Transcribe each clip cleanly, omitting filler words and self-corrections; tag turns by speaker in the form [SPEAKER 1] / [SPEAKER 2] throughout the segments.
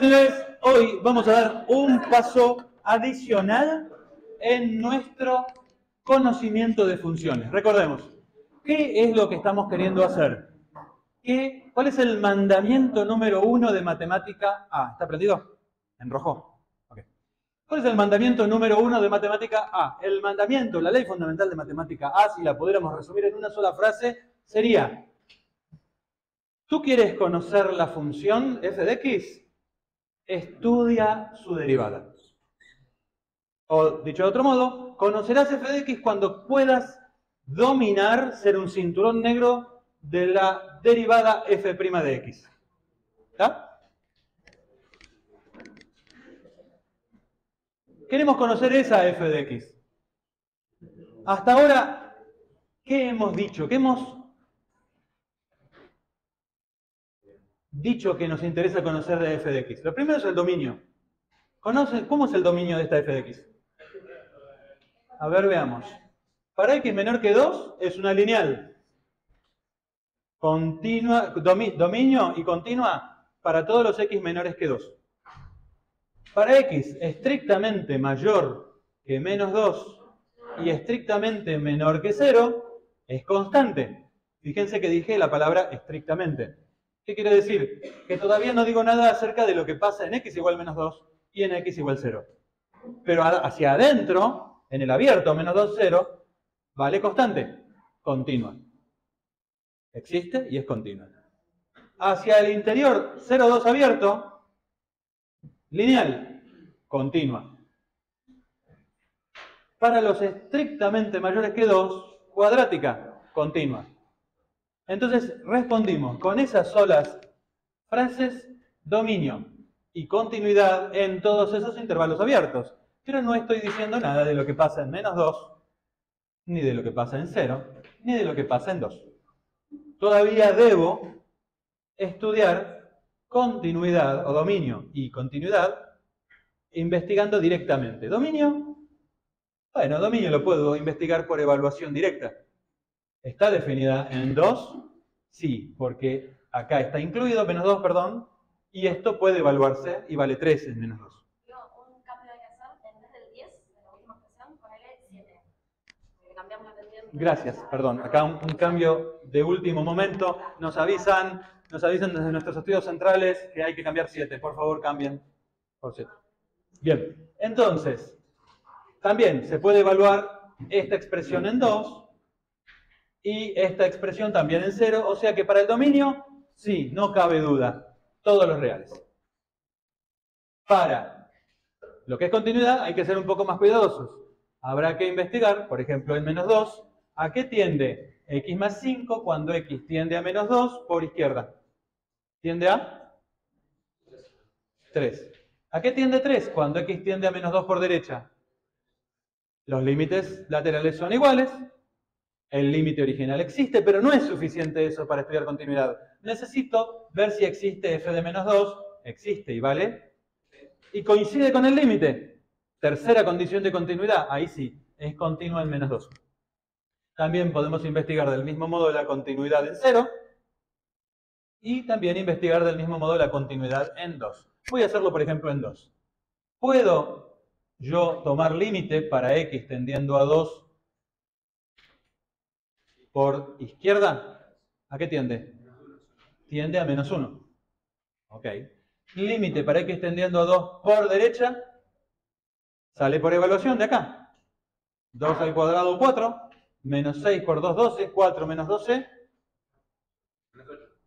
[SPEAKER 1] señores, hoy vamos a dar un paso adicional en nuestro conocimiento de funciones. Recordemos, ¿qué es lo que estamos queriendo hacer? ¿Cuál es el mandamiento número 1 de matemática A? ¿Está prendido? ¿En rojo? Okay. ¿Cuál es el mandamiento número 1 de matemática A? El mandamiento, la ley fundamental de matemática A, si la pudiéramos resumir en una sola frase, sería: ¿tú quieres conocer la función f de x? Estudia su derivada. O, dicho de otro modo, conocerás f de x cuando puedas dominar, ser un cinturón negro de la derivada f' de x. ¿Está? Queremos conocer esa f de x. Hasta ahora, ¿qué hemos dicho? ¿Qué hemos dicho que nos interesa conocer de f de x? Lo primero es el dominio. ¿Cómo es el dominio de esta f de x? A ver, veamos. Para x menor que 2 es una lineal. Continua, dominio y continua para todos los x menores que 2. Para x estrictamente mayor que menos 2 y estrictamente menor que 0, es constante. Fíjense que dije la palabra estrictamente. ¿Qué quiere decir? Que todavía no digo nada acerca de lo que pasa en x igual menos 2 y en x igual 0. Pero hacia adentro, en el abierto, menos 2, 0, vale constante, continua. Existe y es continua. Hacia el interior, 0, 2 abierto, lineal, continua. Para los estrictamente mayores que 2, cuadrática, continua. Entonces respondimos con esas solas frases: dominio y continuidad en todos esos intervalos abiertos. Pero no estoy diciendo nada de lo que pasa en menos 2, ni de lo que pasa en 0, ni de lo que pasa en 2. Todavía debo estudiar continuidad o dominio y continuidad investigando directamente. ¿Dominio? Bueno, dominio lo puedo investigar por evaluación directa. ¿Está definida en 2? Sí, porque acá está incluido menos 2, perdón, y esto puede evaluarse y vale 3 en menos 2.
[SPEAKER 2] Un cambio hay que hacer, en vez del 10, de la última expresión, ponele 7. Cambiamos la pendiente.
[SPEAKER 1] Gracias, perdón. Acá un cambio de último momento. Nos avisan desde nuestros estudios centrales que hay que cambiar 7. Por favor, cambien por 7. Bien, entonces, también se puede evaluar esta expresión en 2 y esta expresión también en 0. O sea que para el dominio, sí, no cabe duda, todos los reales. Para lo que es continuidad hay que ser un poco más cuidadosos. Habrá que investigar, por ejemplo, en menos 2, ¿a qué tiende x más 5 cuando x tiende a menos 2 por izquierda? ¿Tiende a? 3. ¿A qué tiende 3 cuando x tiende a menos 2 por derecha? Los límites laterales son iguales. El límite original existe, pero no es suficiente eso para estudiar continuidad. Necesito ver si existe f de menos 2. Existe y vale. Y coincide con el límite. Tercera condición de continuidad. Ahí sí, es continua en menos 2. También podemos investigar del mismo modo la continuidad en 0. Y también investigar del mismo modo la continuidad en 2. Voy a hacerlo, por ejemplo, en 2. ¿Puedo yo tomar límite para x tendiendo a 2 por izquierda? ¿A qué tiende? Tiende a menos 1. Ok. Límite para x tendiendo a 2 por derecha. Sale por evaluación de acá. 2 al cuadrado, 4. Menos 6 por 2, 12. 4 menos 12.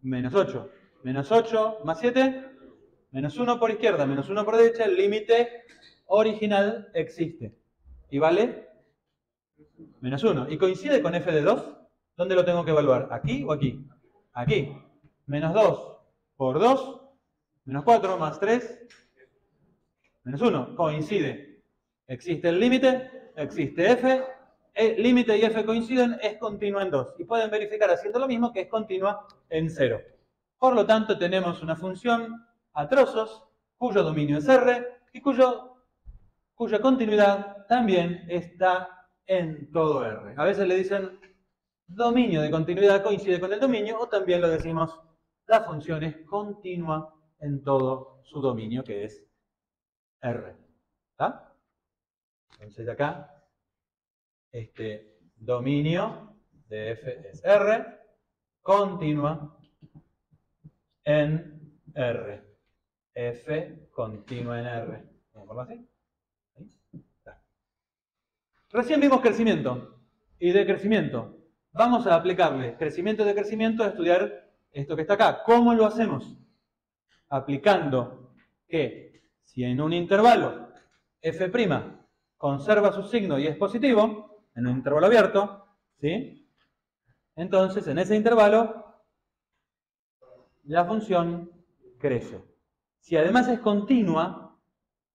[SPEAKER 1] Menos 8. Menos 8 más 7. Menos 1 por izquierda, menos 1 por derecha. El límite original existe. ¿Y vale? Menos 1. ¿Y coincide con f de 2? ¿Dónde lo tengo que evaluar? ¿Aquí o aquí? Aquí. Menos 2 por 2. Menos 4 más 3. Menos 1. Coincide. Existe el límite. Existe f. El límite y f coinciden. Es continua en 2. Y pueden verificar haciendo lo mismo que es continua en 0. Por lo tanto, tenemos una función a trozos cuyo dominio es R y cuya continuidad también está en todo R. A veces le dicen dominio de continuidad coincide con el dominio, o también lo decimos, la función es continua en todo su dominio, que es R. ¿Está? Entonces acá, este dominio de f es R, continua en R. F continua en R. ¿Vamos a ponerlo así? Ahí está. Recién vimos crecimiento y decrecimiento. Vamos a aplicarle crecimiento y decrecimiento a estudiar esto que está acá. ¿Cómo lo hacemos? Aplicando que si en un intervalo f' conserva su signo y es positivo, en un intervalo abierto, ¿sí? Entonces en ese intervalo la función crece. Si además es continua,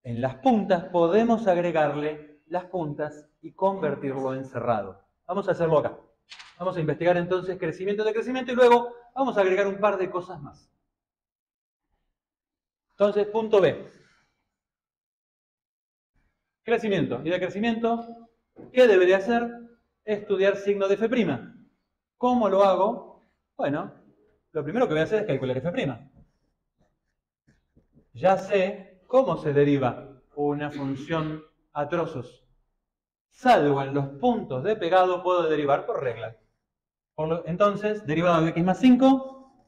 [SPEAKER 1] en las puntas podemos agregarle las puntas y convertirlo en cerrado. Vamos a hacerlo acá. Vamos a investigar entonces crecimiento y decrecimiento y luego vamos a agregar un par de cosas más. Entonces, punto B. Crecimiento y decrecimiento. ¿Qué debería hacer? Estudiar signo de f'. ¿Cómo lo hago? Bueno, lo primero que voy a hacer es calcular f'. Ya sé cómo se deriva una función a trozos. Salvo en los puntos de pegado puedo derivar por regla. Entonces, derivada de x más 5,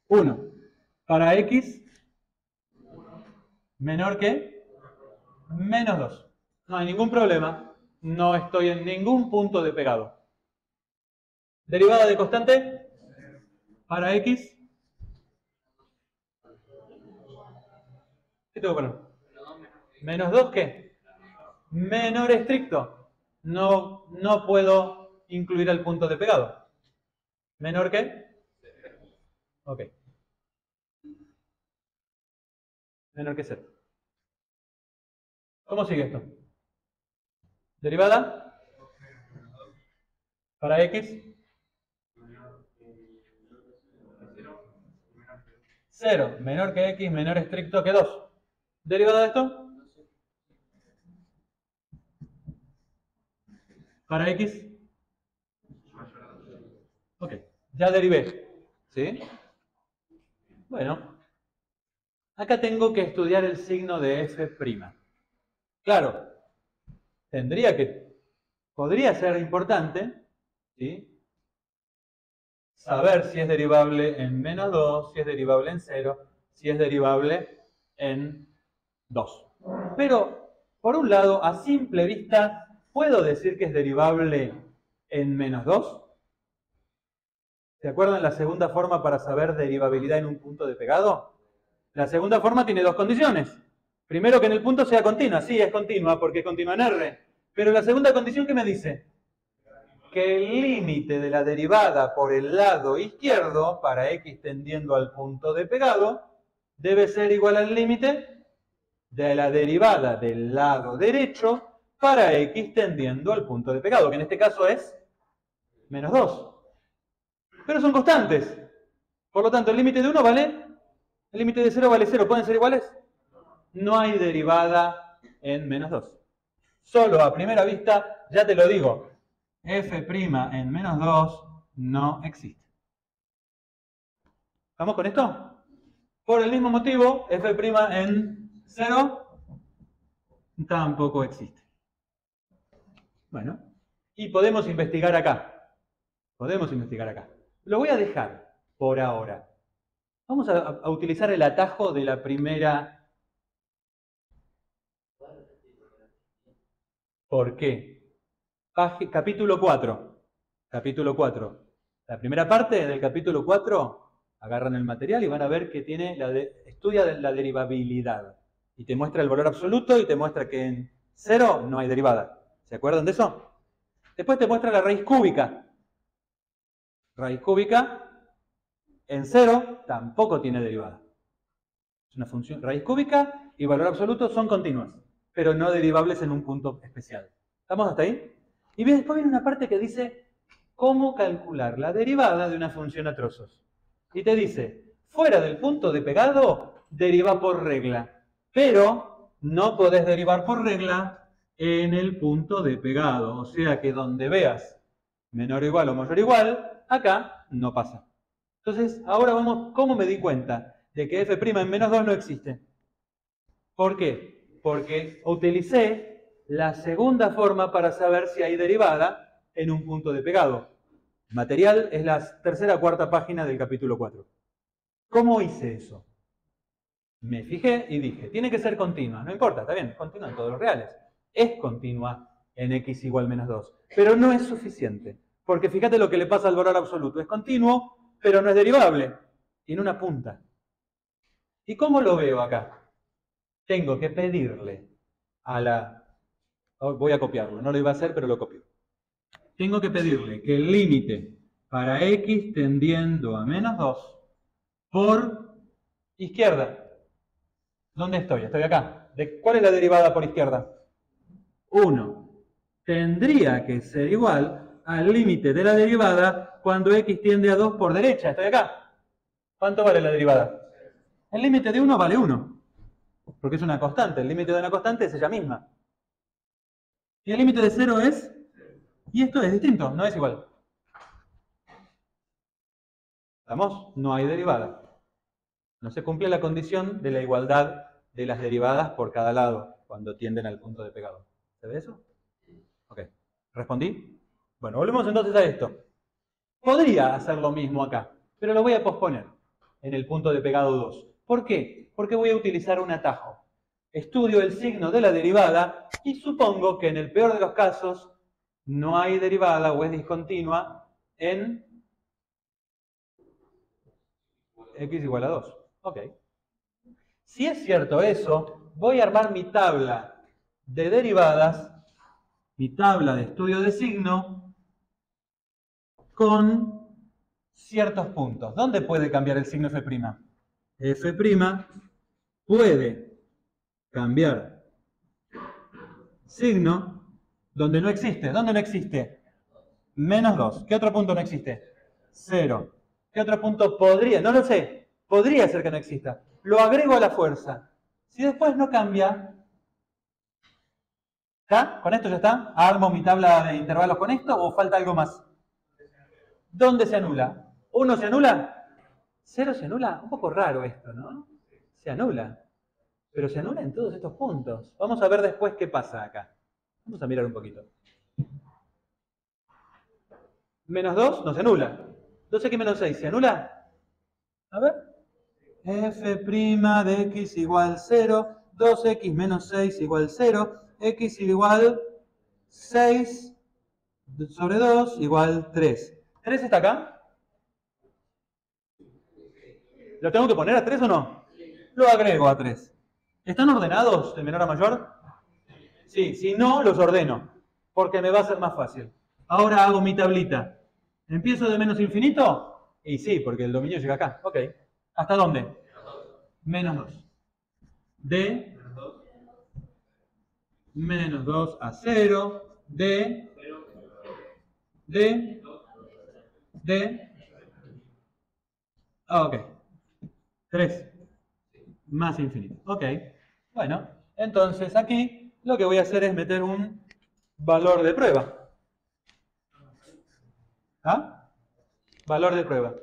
[SPEAKER 1] 1. Para x menor que menos 2. No hay ningún problema. No estoy en ningún punto de pegado. Derivada de constante para x. ¿Qué tengo que poner? ¿Menos 2 qué? Menor estricto. No puedo incluir el punto de pegado. ¿Menor qué? Ok. Menor que 0. ¿Cómo sigue esto? Derivada para x. 0 menor que x, menor estricto que 2. ¿Derivada de esto? Para x. Ok, ya derivé. ¿Sí? Bueno, acá tengo que estudiar el signo de f'. Claro, podría ser importante, ¿sí? Saber si es derivable en menos 2, si es derivable en 0, si es derivable en 2. Pero, por un lado, a simple vista, ¿puedo decir que es derivable en menos 2? ¿Se acuerdan la segunda forma para saber derivabilidad en un punto de pegado? La segunda forma tiene dos condiciones. Primero, que en el punto sea continua. Sí, es continua porque es continua en R. Pero la segunda condición, ¿qué me dice? Que el límite de la derivada por el lado izquierdo, para x tendiendo al punto de pegado, debe ser igual al límite de la derivada del lado derecho para x tendiendo al punto de pegado, que en este caso es menos 2. Pero son constantes. Por lo tanto, el límite de 1 vale, el límite de 0 vale 0. ¿Pueden ser iguales? No hay derivada en menos 2. Solo a primera vista, ya te lo digo, f' en menos 2 no existe. ¿Estamos con esto? Por el mismo motivo, f' en 0 tampoco existe. Bueno, y podemos investigar acá. Podemos investigar acá. Lo voy a dejar por ahora. Vamos a utilizar el atajo de la primera. ¿Por qué? Capítulo 4. Capítulo 4. La primera parte del capítulo 4, agarran el material y van a ver que tiene estudia la derivabilidad. Y te muestra el valor absoluto y te muestra que en 0 no hay derivada. ¿Se acuerdan de eso? Después te muestra la raíz cúbica. Raíz cúbica en 0 tampoco tiene derivada. Es una función raíz cúbica y valor absoluto son continuas, pero no derivables en un punto especial. ¿Estamos hasta ahí? Y después viene una parte que dice cómo calcular la derivada de una función a trozos. Y te dice, fuera del punto de pegado, deriva por regla, pero no podés derivar por regla en el punto de pegado. O sea que donde veas menor o igual o mayor o igual, acá no pasa. Entonces, ahora vamos, ¿cómo me di cuenta de que f' en menos 2 no existe. ¿Por qué? Porque utilicé la segunda forma para saber si hay derivada en un punto de pegado. Material es la tercera o cuarta página del capítulo 4. ¿Cómo hice eso? Me fijé y dije, tiene que ser continua. No importa, está bien, continua en todos los reales. Es continua en x igual menos 2. Pero no es suficiente. Porque fíjate lo que le pasa al valor absoluto. Es continuo, pero no es derivable. Tiene una punta. ¿Y cómo lo veo acá? Tengo que pedirle a la... Voy a copiarlo, no lo iba a hacer, pero lo copio. Tengo que pedirle que el límite para x tendiendo a menos 2 por izquierda. ¿Dónde estoy? Estoy acá. ¿Cuál es la derivada por izquierda? 1. Tendría que ser igual al límite de la derivada cuando x tiende a 2 por derecha. Estoy acá. ¿Cuánto vale la derivada? El límite de 1 vale 1. Porque es una constante. El límite de una constante es ella misma. Y el límite de 0 es... Y esto es distinto, no es igual. ¿Estamos? No hay derivada. No se cumple la condición de la igualdad de las derivadas por cada lado cuando tienden al punto de pegado. ¿Se ve eso? Ok. ¿Respondí? Bueno, volvemos entonces a esto. Podría hacer lo mismo acá, pero lo voy a posponer en el punto de pegado 2. ¿Por qué? Porque voy a utilizar un atajo. Estudio el signo de la derivada y supongo que en el peor de los casos no hay derivada o es discontinua en x igual a 2. Ok. Si es cierto eso, voy a armar mi tabla de derivadas, mi tabla de estudio de signo, con ciertos puntos. ¿Dónde puede cambiar el signo f'? F' puede cambiar signo donde no existe. ¿Dónde no existe? Menos 2. ¿Qué otro punto no existe? 0. ¿Qué otro punto podría? No lo sé. Podría ser que no exista. Lo agrego a la fuerza. Si después no cambia... ¿Está? ¿Con esto ya está? ¿Armo mi tabla de intervalos con esto o falta algo más? ¿Dónde se anula? ¿1 se anula? ¿0 se anula? Un poco raro esto, ¿no? Se anula. Pero se anula en todos estos puntos. Vamos a ver después qué pasa acá. Vamos a mirar un poquito. Menos 2 no se anula. 2x menos 6 se anula. A ver. F' de x igual 0. 2x menos 6 igual 0. X igual 6 sobre 2 igual 3. ¿3 está acá? ¿Lo tengo que poner a 3 o no? Lo agrego a 3. ¿Están ordenados de menor a mayor? Sí, si no, los ordeno, porque me va a ser más fácil. Ahora hago mi tablita. ¿Empiezo de menos infinito? Y sí, porque el dominio llega acá. Ok. ¿Hasta dónde? Menos 2. De menos 2 a 0. De ok. 3 más infinito. Ok. Bueno, entonces aquí lo que voy a hacer es meter un valor de prueba. ¿Ah? Valor de prueba.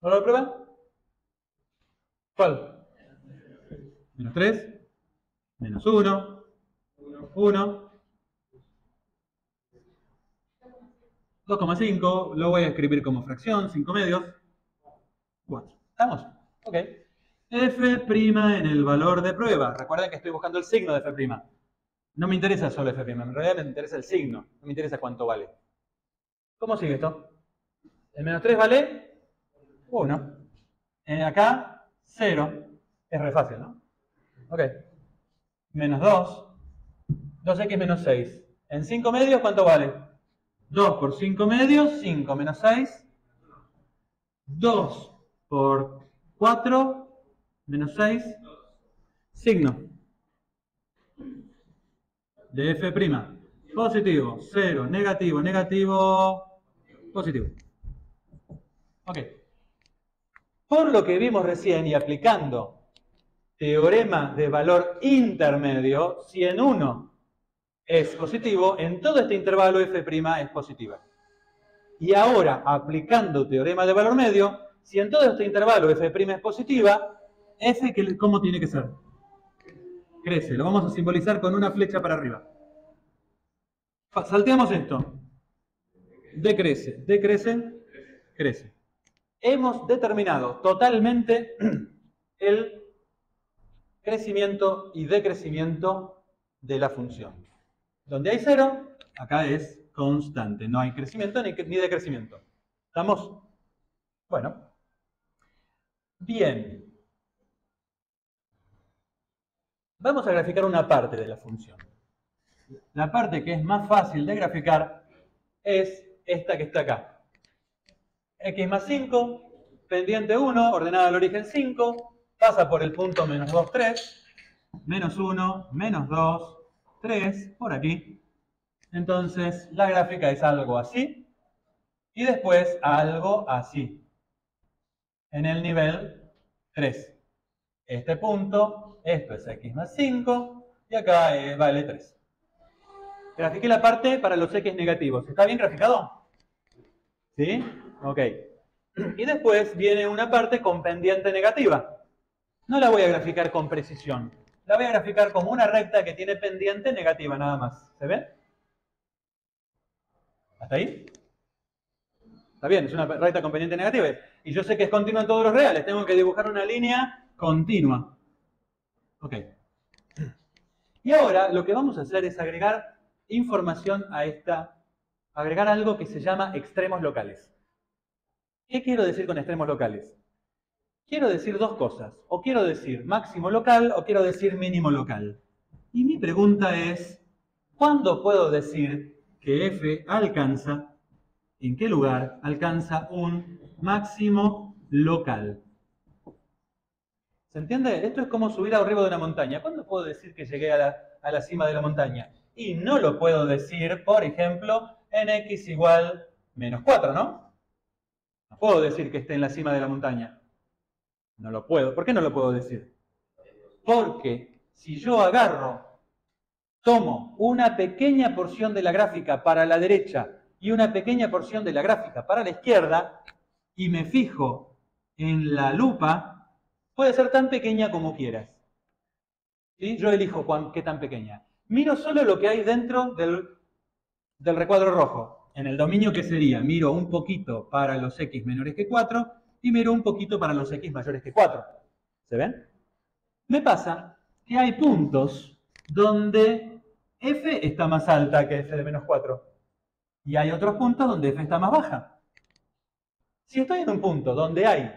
[SPEAKER 1] ¿Valor de prueba? ¿Cuál? Menos 3, menos 1, 1, 2,5, lo voy a escribir como fracción, 5 medios, 4. ¿Estamos? Ok. F' en el valor de prueba. Recuerden que estoy buscando el signo de F'. No me interesa solo F', en realidad me interesa el signo, no me interesa cuánto vale. ¿Cómo sigue esto? El menos 3 vale 1. Acá, 0. Es re fácil, ¿no? Ok. Menos 2. 2x menos 6. En 5 medios, ¿cuánto vale? 2 por 5 medios, 5 menos 6. 2 por 4, menos 6. Signo de F'. Positivo, 0, negativo, negativo, positivo. Ok. Por lo que vimos recién y aplicando teorema de valor intermedio, si en 1 es positivo, en todo este intervalo F' es positiva. Y ahora, aplicando teorema de valor medio, si en todo este intervalo f' es positiva, f, ¿cómo tiene que ser? Crece. Lo vamos a simbolizar con una flecha para arriba. Salteamos esto. Decrece, decrece, crece. Hemos determinado totalmente el crecimiento y decrecimiento de la función. Donde hay 0, acá es constante. No hay crecimiento ni decrecimiento. ¿Estamos? Bueno. Bien. Vamos a graficar una parte de la función. La parte que es más fácil de graficar es esta que está acá. X más 5, pendiente 1, ordenada al origen 5, pasa por el punto menos 2, 3, menos 1, menos 2, 3, por aquí. Entonces, la gráfica es algo así, y después algo así, en el nivel 3. Este punto, esto es X más 5, y acá vale 3. Grafiqué la parte para los X negativos. ¿Está bien graficado? ¿Sí? Ok. Y después viene una parte con pendiente negativa. No la voy a graficar con precisión. La voy a graficar como una recta que tiene pendiente negativa nada más. ¿Se ve? ¿Hasta ahí? Está bien, es una recta con pendiente negativa. Y yo sé que es continua en todos los reales. Tengo que dibujar una línea continua. Ok. Y ahora lo que vamos a hacer es agregar información a esta, agregar algo que se llama extremos locales. ¿Qué quiero decir con extremos locales? Quiero decir dos cosas. O quiero decir máximo local o quiero decir mínimo local. Y mi pregunta es, ¿cuándo puedo decir que f alcanza, en qué lugar alcanza un máximo local? ¿Se entiende? Esto es como subir arriba de una montaña. ¿Cuándo puedo decir que llegué a la cima de la montaña? Y no lo puedo decir, por ejemplo, en x igual menos 4, ¿no? No puedo decir que esté en la cima de la montaña. No lo puedo. ¿Por qué no lo puedo decir? Porque si yo tomo una pequeña porción de la gráfica para la derecha y una pequeña porción de la gráfica para la izquierda y me fijo en la lupa, puede ser tan pequeña como quieras. ¿Sí? Yo elijo qué tan pequeña. Miro solo lo que hay dentro del recuadro rojo. En el dominio que sería, miro un poquito para los x menores que 4 y miro un poquito para los x mayores que 4. ¿Se ven? Me pasa que hay puntos donde f está más alta que f de menos 4. Y hay otros puntos donde f está más baja. Si estoy en un punto donde hay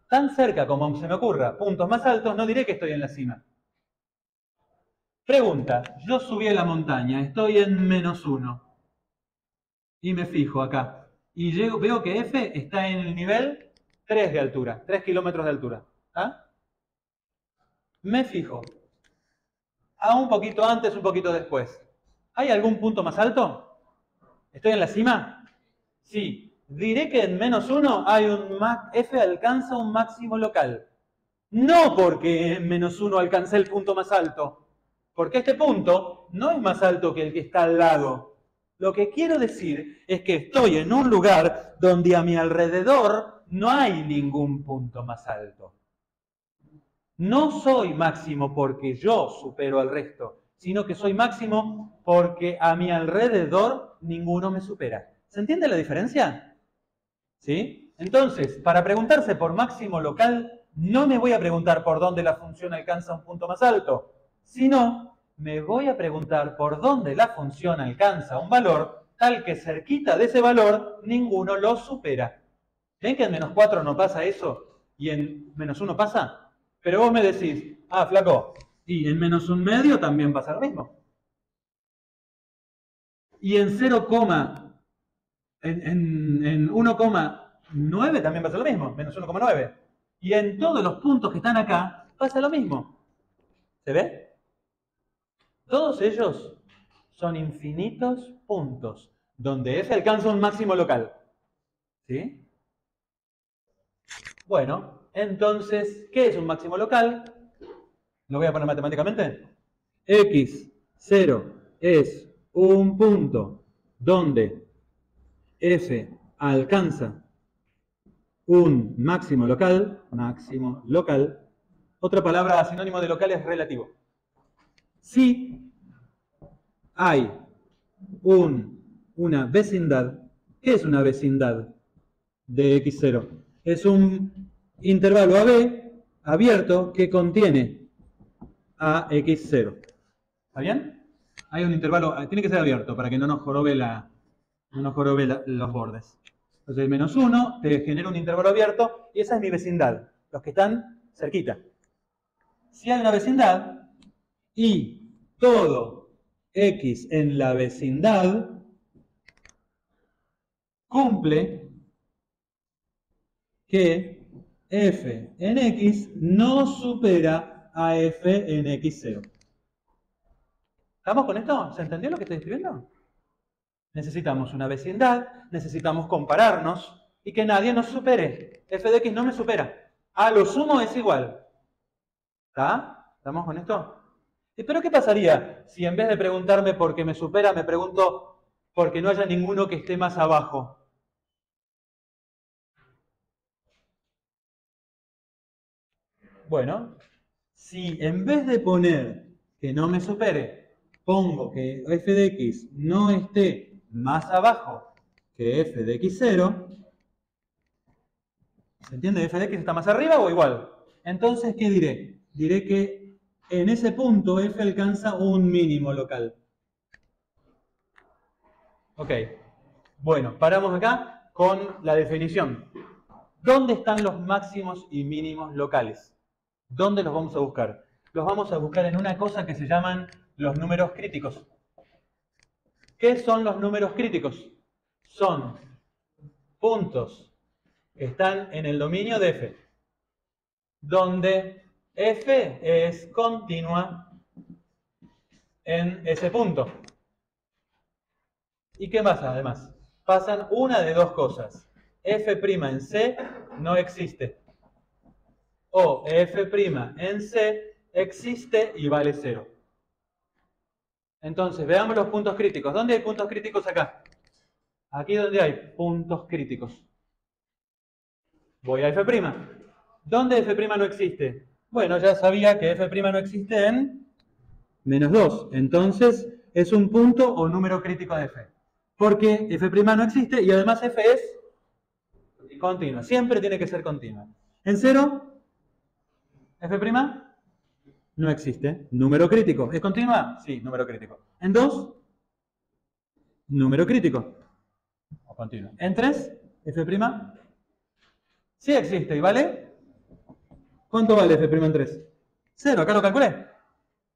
[SPEAKER 1] tan cerca como se me ocurra puntos más altos, no diré que estoy en la cima. Pregunta, yo subí a la montaña, estoy en menos 1. Y me fijo acá. Y veo que f está en el nivel 3 de altura, 3 kilómetros de altura. ¿Ah? Me fijo. A un poquito antes, un poquito después. ¿Hay algún punto más alto? ¿Estoy en la cima? Sí. Diré que en menos 1 hay f alcanza un máximo local. No porque en menos 1 alcancé el punto más alto. Porque este punto no es más alto que el que está al lado. Lo que quiero decir es que estoy en un lugar donde a mi alrededor no hay ningún punto más alto. No soy máximo porque yo supero al resto, sino que soy máximo porque a mi alrededor ninguno me supera. ¿Se entiende la diferencia? ¿Sí? Entonces, para preguntarse por máximo local, no me voy a preguntar por dónde la función alcanza un punto más alto, sino me voy a preguntar por dónde la función alcanza un valor tal que cerquita de ese valor ninguno lo supera. ¿Ven que en menos 4 no pasa eso y en menos 1 pasa? Pero vos me decís, ah, flaco, y en menos 1/2 también pasa lo mismo. Y en 1,9 también pasa lo mismo, menos 1,9. Y en todos los puntos que están acá pasa lo mismo. ¿Se ve? Todos ellos son infinitos puntos, donde f alcanza un máximo local. ¿Sí? Bueno, entonces, ¿qué es un máximo local? Lo voy a poner matemáticamente. X0 es un punto donde f alcanza un máximo local, otra palabra sinónimo de local es relativo. Si hay una vecindad, ¿qué es una vecindad de x0? Es un intervalo AB abierto que contiene a x0. ¿Está bien? Hay un intervalo, tiene que ser abierto para que no nos jorobe, los bordes. Entonces, menos 1 te genera un intervalo abierto y esa es mi vecindad, los que están cerquita. Si hay una vecindad y todo x en la vecindad cumple que f en x no supera a f en x0. ¿Estamos con esto? ¿Se entendió lo que estoy escribiendo? Necesitamos una vecindad, necesitamos compararnos y que nadie nos supere. F de x no me supera. A lo sumo es igual. ¿Está? ¿Estamos con esto? ¿Pero qué pasaría si en vez de preguntarme por qué me supera, me pregunto por qué no haya ninguno que esté más abajo? Bueno, si en vez de poner que no me supere, pongo que f de x no esté más abajo que f de x0, ¿se entiende? ¿F de x está más arriba o igual? Entonces, ¿qué diré? Diré que en ese punto f alcanza un mínimo local. Ok. Bueno, paramos acá con la definición. ¿Dónde están los máximos y mínimos locales? ¿Dónde los vamos a buscar? Los vamos a buscar en una cosa que se llaman los números críticos. ¿Qué son los números críticos? Son puntos que están en el dominio de f, donde f es continua en ese punto. ¿Y qué pasa además? Pasan una de dos cosas. f' en C no existe. O f' en C existe y vale 0. Entonces, veamos los puntos críticos. ¿Dónde hay puntos críticos acá? Aquí donde hay puntos críticos. Voy a f'. ¿Dónde f' no existe? Bueno, ya sabía que f' no existe en menos 2. Entonces, es un punto o número crítico de f. Porque f' no existe y además f es continua. Siempre tiene que ser continua. En 0, f' no existe. Número crítico. ¿Es continua? Sí, número crítico. En 2, número crítico. O continua. En 3, f' sí existe. ¿Y vale? ¿Cuánto vale f' en 3? 0. Acá lo calculé.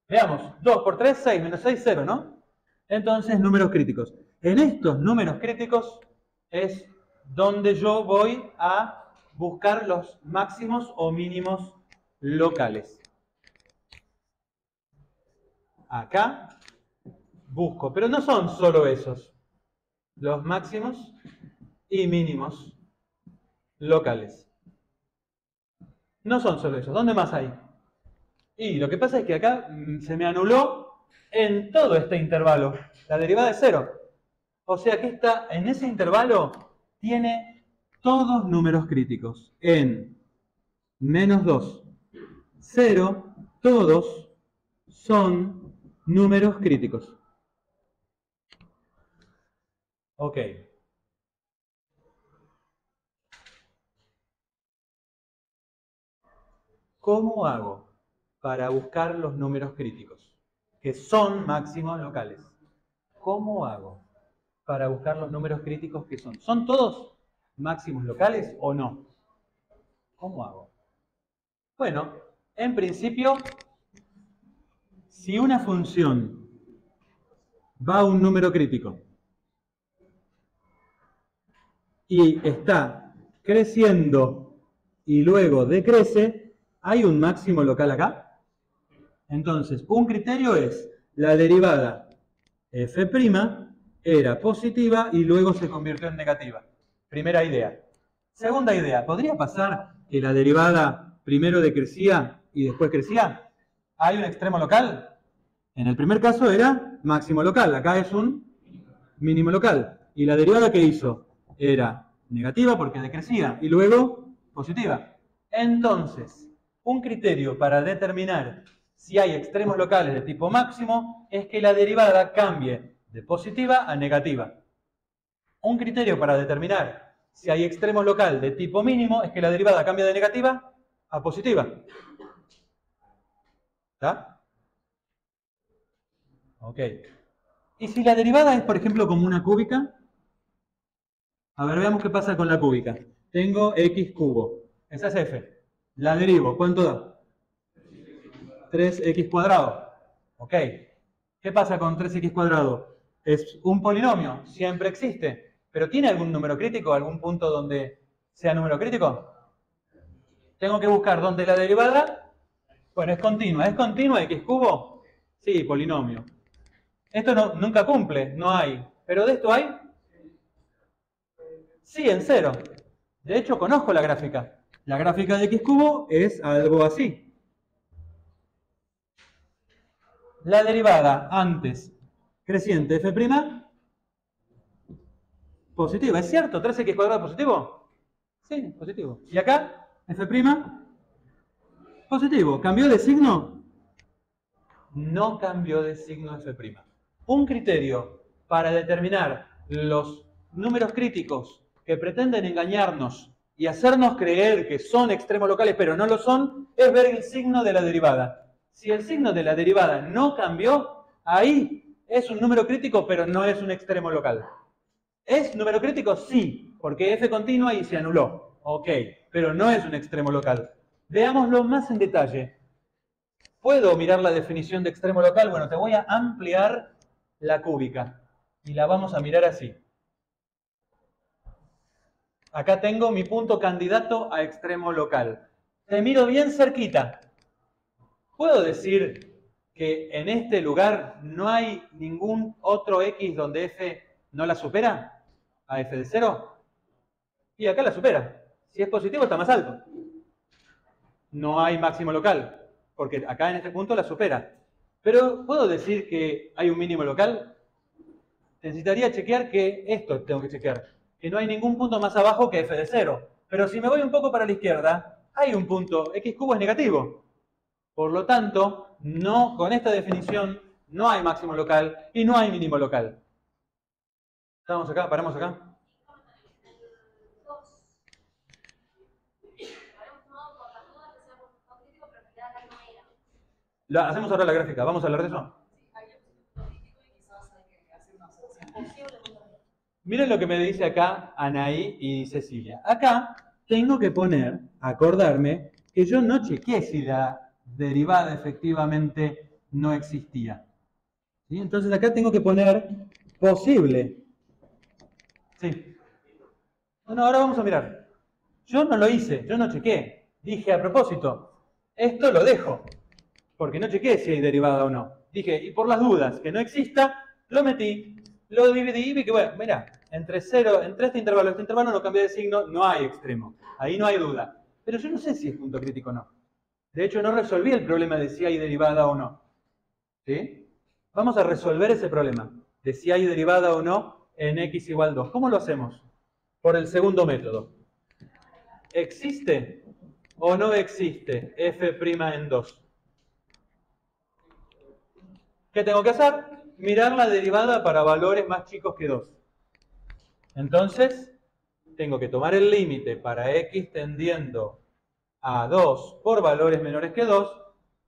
[SPEAKER 1] Veamos. 2 por 3, 6. Menos 6, 0, ¿no? Entonces, números críticos. En estos números críticos es donde yo voy a buscar los máximos o mínimos locales. Acá busco, pero no son solo esos, los máximos y mínimos locales. No son solo esos. ¿Dónde más hay? Y lo que pasa es que acá se me anuló en todo este intervalo. La derivada es 0. O sea que en ese intervalo tiene todos números críticos. En menos 2, 0, todos son números críticos. Ok. ¿Cómo hago para buscar los números críticos? Que son máximos locales. ¿Cómo hago para buscar los números críticos que son? ¿Son todos máximos locales o no? ¿Cómo hago? Bueno, en principio, si una función va a un número crítico y está creciendo y luego decrece, ¿hay un máximo local acá? Entonces, un criterio es la derivada f' era positiva y luego se convirtió en negativa. Primera idea. Segunda idea, ¿podría pasar que la derivada primero decrecía y después crecía? ¿Hay un extremo local? En el primer caso era máximo local, acá es un mínimo local. ¿Y la derivada qué hizo? era negativa porque decrecía y luego positiva. Entonces, un criterio para determinar si hay extremos locales de tipo máximo es que la derivada cambie de positiva a negativa. Un criterio para determinar si hay extremos local de tipo mínimo es que la derivada cambie de negativa a positiva. ¿Está? Ok. ¿Y si la derivada es, por ejemplo, como una cúbica? A ver, veamos qué pasa con la cúbica. Tengo x cubo. Esa es f. La derivo. ¿Cuánto da? 3x cuadrado. Ok. ¿Qué pasa con 3x cuadrado? Es un polinomio. Siempre existe. ¿Pero tiene algún número crítico? ¿Algún punto donde sea número crítico? Tengo que buscar dónde la derivada... Bueno, es continua. ¿Es continua x cubo? Sí, polinomio. Esto nunca cumple. No hay. ¿Pero de esto hay? Sí, en cero. De hecho, conozco la gráfica. La gráfica de x cubo es algo así. La derivada antes creciente f', positiva. ¿Es cierto? ¿3x cuadrado positivo? Sí, positivo. ¿Y acá? F', positivo. ¿Cambió de signo? No cambió de signo f'. Un criterio para determinar los números críticos que pretenden engañarnos y hacernos creer que son extremos locales pero no lo son, es ver el signo de la derivada. Si el signo de la derivada no cambió, ahí es un número crítico pero no es un extremo local. ¿Es número crítico? Sí, porque f continua y se anuló. Ok, pero no es un extremo local. Veámoslo más en detalle. ¿Puedo mirar la definición de extremo local? Bueno, te voy a ampliar la cúbica y la vamos a mirar así. Acá tengo mi punto candidato a extremo local. Te miro bien cerquita. ¿Puedo decir que en este lugar no hay ningún otro x donde f no la supera? ¿A f de 0? Y acá la supera. Si es positivo está más alto. No hay máximo local, porque acá en este punto la supera. Pero ¿puedo decir que hay un mínimo local? Necesitaría chequear que esto tengo que chequear. Que no hay ningún punto más abajo que f de 0. Pero si me voy un poco para la izquierda, hay un punto. X cubo es negativo. Por lo tanto, no, con esta definición no hay máximo local y no hay mínimo local. ¿Estamos acá? ¿Paramos acá? Hacemos ahora la gráfica. ¿Vamos a hablar de eso? Miren lo que me dice acá Anaí y Cecilia. Acá tengo que acordarme, que yo no chequeé si la derivada efectivamente no existía. ¿Sí? Entonces acá tengo que poner posible. Sí. Bueno, ahora vamos a mirar. Yo no lo hice, yo no chequeé. Dije a propósito, esto lo dejo, porque no chequeé si hay derivada o no. Dije, y por las dudas que no exista, lo metí, lo dividí y vi que, bueno, mira, entre este intervalo no cambia de signo, no hay extremo. Ahí no hay duda. Pero yo no sé si es punto crítico o no. De hecho, no resolví el problema de si hay derivada o no. ¿Sí? Vamos a resolver ese problema de si hay derivada o no en x igual 2. ¿Cómo lo hacemos? Por el segundo método. ¿Existe o no existe f' en 2? ¿Qué tengo que hacer? Mirar la derivada para valores más chicos que 2. Entonces, tengo que tomar el límite para x tendiendo a 2 por valores menores que 2.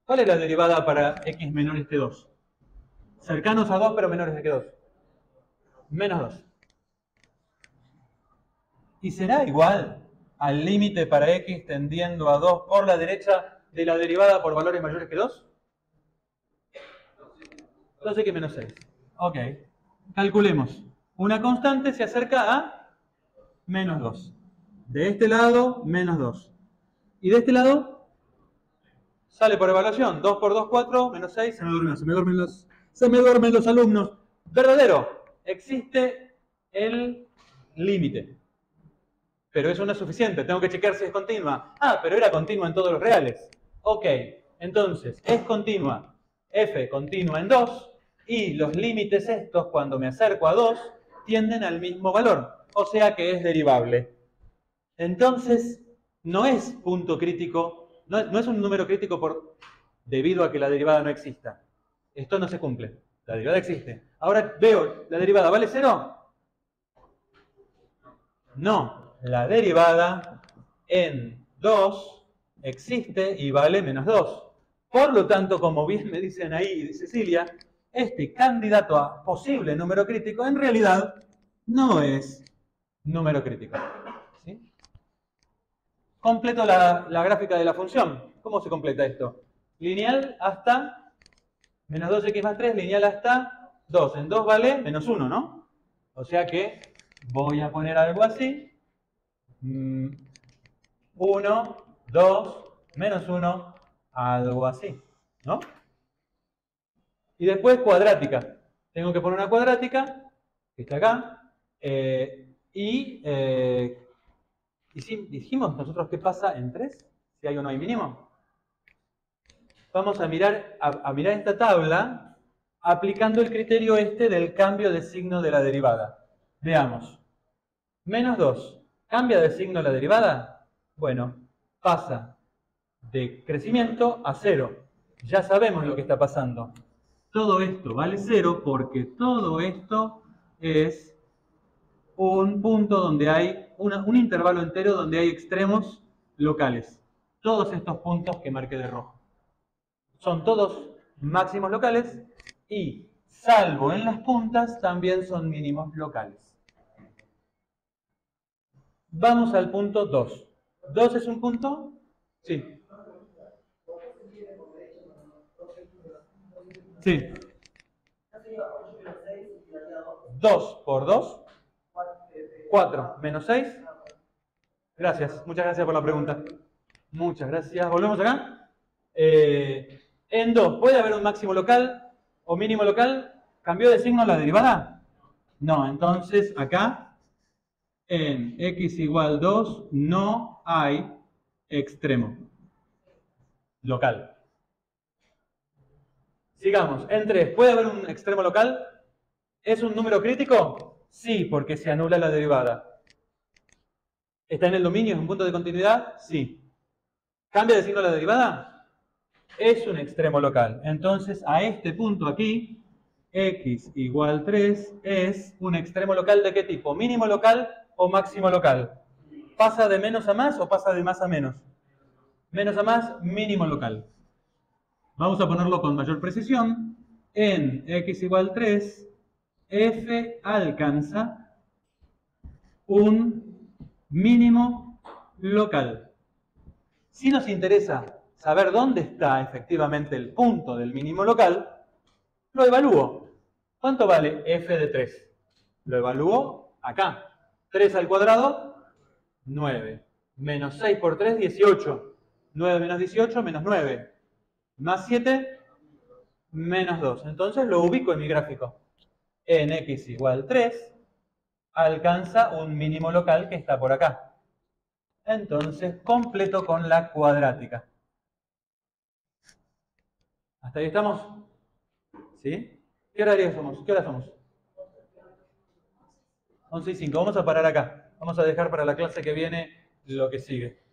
[SPEAKER 1] ¿Cuál es la derivada para x menores que 2? Cercanos a 2 pero menores que 2. Menos 2. ¿Y será igual al límite para x tendiendo a 2 por la derecha de la derivada por valores mayores que 2? 12x menos 6. Ok. Calculemos. Una constante se acerca a menos 2. De este lado, menos 2. Y de este lado, sale por evaluación. 2 por 2, 4, menos 6. Se me duermen los alumnos. Verdadero. Existe el límite. Pero eso no es suficiente. Tengo que chequear si es continua. Ah, pero era continua en todos los reales. Ok. Entonces, es continua. F continua en 2. Y los límites estos, cuando me acerco a 2, tienden al mismo valor. o sea que es derivable. Entonces, no es punto crítico, no es un número crítico debido a que la derivada no exista. Esto no se cumple. La derivada existe. Ahora veo, ¿la derivada vale 0? No. La derivada en 2 existe y vale menos 2. Por lo tanto, como bien me dicen ahí, Cecilia, este candidato a posible número crítico en realidad no es número crítico. ¿Sí? Completo la gráfica de la función. ¿Cómo se completa esto? Lineal hasta menos 2x más 3, lineal hasta 2. En 2 vale menos 1, ¿no? O sea que voy a poner algo así. 1, 2, menos 1, algo así, ¿no? Y después cuadrática. Tengo que poner una cuadrática, que está acá, dijimos nosotros qué pasa en 3, si hay o no hay mínimo. Vamos a mirar esta tabla aplicando el criterio este del cambio de signo de la derivada. Veamos. Menos 2. ¿Cambia de signo la derivada? Bueno, pasa de crecimiento a 0. Ya sabemos lo que está pasando. Todo esto vale 0 porque todo esto es un punto donde hay un intervalo entero donde hay extremos locales. Todos estos puntos que marqué de rojo. Son todos máximos locales y, salvo en las puntas, también son mínimos locales. Vamos al punto 2. ¿2 es un punto? Sí. Sí. 2 por 2. 4 menos 6. Gracias. Muchas gracias por la pregunta. Muchas gracias. ¿Volvemos acá? En 2, ¿puede haber un máximo local o mínimo local? ¿Cambió de signo la derivada? No. Entonces, acá, en x igual 2, no hay extremo local. Sigamos. En 3, ¿puede haber un extremo local? ¿Es un número crítico? Sí, porque se anula la derivada. ¿Está en el dominio? ¿Es un punto de continuidad? Sí. ¿Cambia de signo la derivada? Es un extremo local. Entonces, a este punto aquí, x igual 3 es un extremo local ¿de qué tipo? ¿Mínimo local o máximo local? ¿Pasa de menos a más o pasa de más a menos? Menos a más, mínimo local. Vamos a ponerlo con mayor precisión. En x igual 3, f alcanza un mínimo local. Si nos interesa saber dónde está efectivamente el punto del mínimo local, lo evalúo. ¿Cuánto vale f de 3? Lo evalúo acá. 3 al cuadrado, 9. Menos 6 por 3, 18. 9 menos 18, menos 9. Más 7, menos 2. Entonces lo ubico en mi gráfico. En x igual 3, alcanza un mínimo local que está por acá. Entonces completo con la cuadrática. ¿Hasta ahí estamos? ¿Sí? ¿Qué hora somos? ¿Qué hora somos? 11:05. Vamos a parar acá. Vamos a dejar para la clase que viene lo que sigue.